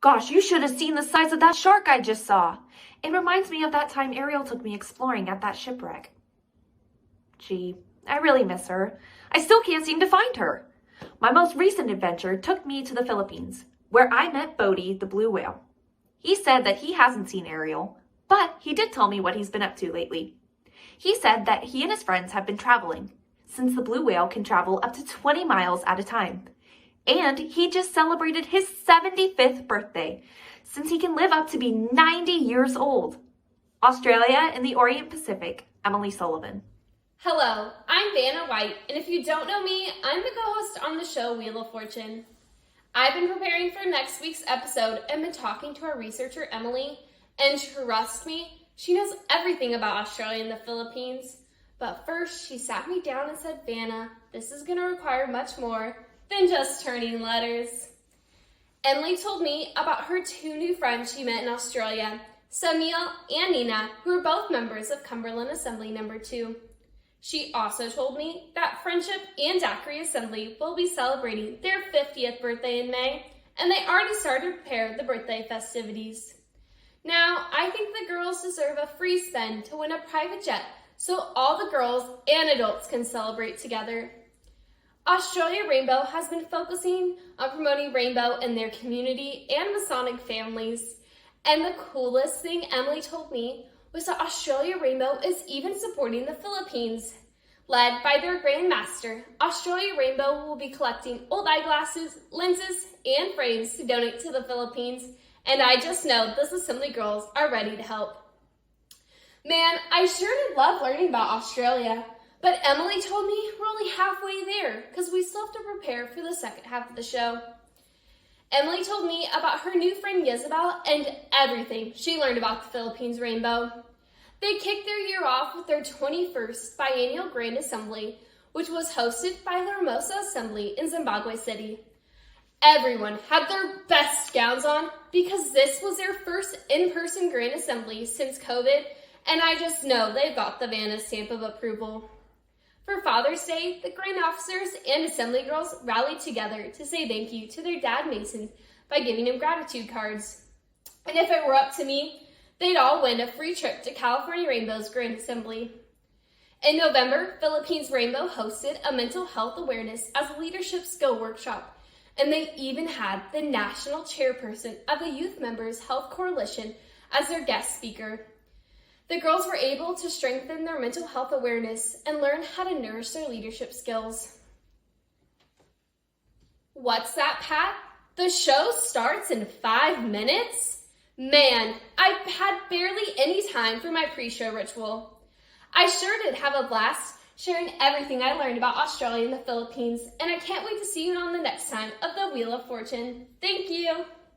Gosh, you should have seen the size of that shark I just saw. It reminds me of that time Ariel took me exploring at that shipwreck. Gee, I really miss her. I still can't seem to find her. My most recent adventure took me to the Philippines, where I met Bodhi, the blue whale. He said that he hasn't seen Ariel, but he did tell me what he's been up to lately. He said that he and his friends have been traveling, since the blue whale can travel up to 20 miles at a time. And he just celebrated his 75th birthday, since he can live up to be 90 years old. Australia in the Orient Pacific, Emily Sullivan. Hello, I'm Vana White, and if you don't know me, I'm the co-host on the show Wheel of Fortune. I've been preparing for next week's episode and been talking to our researcher Emily, and trust me, she knows everything about Australia and the Philippines. But first, she sat me down and said, Vanna, this is going to require much more than just turning letters. Emily told me about her two new friends she met in Australia, Samuel and Nina, who are both members of Cumberland Assembly No. 2. She also told me that Friendship and Daiquiri Assembly will be celebrating their 50th birthday in May, and they already started to prepare the birthday festivities. Now, I think the girls deserve a free spin to win a private jet so all the girls and adults can celebrate together. Australia Rainbow has been focusing on promoting rainbow in their community and Masonic families. And the coolest thing Emily told me was that Australia Rainbow is even supporting the Philippines. Led by their Grand Master, Australia Rainbow will be collecting old eyeglasses, lenses, and frames to donate to the Philippines. And I just know those Assembly girls are ready to help. Man, I sure did love learning about Australia. But Emily told me we're only halfway there because we still have to prepare for the second half of the show. Emily told me about her new friend Isabel and everything she learned about the Philippines Rainbow. They kicked their year off with their 21st biennial Grand Assembly, which was hosted by the Hermosa Assembly in Zimbabwe City. Everyone had their best gowns on because this was their first in-person Grand Assembly since COVID, and I just know they've got the Vanna stamp of approval. For Father's Day, the Grand Officers and Assembly girls rallied together to say thank you to their dad Mason by giving him gratitude cards. And if it were up to me, they'd all win a free trip to California Rainbow's Grand Assembly. In November, Philippines Rainbow hosted a mental health awareness as a leadership skill workshop, and they even had the national chairperson of the Youth Members Health Coalition as their guest speaker. The girls were able to strengthen their mental health awareness and learn how to nourish their leadership skills. What's that, Pat? The show starts in 5 minutes? Man, I've had barely any time for my pre-show ritual. I sure did have a blast sharing everything I learned about Australia and the Philippines, and I can't wait to see you on the next time of the Wheel of Fortune. Thank you!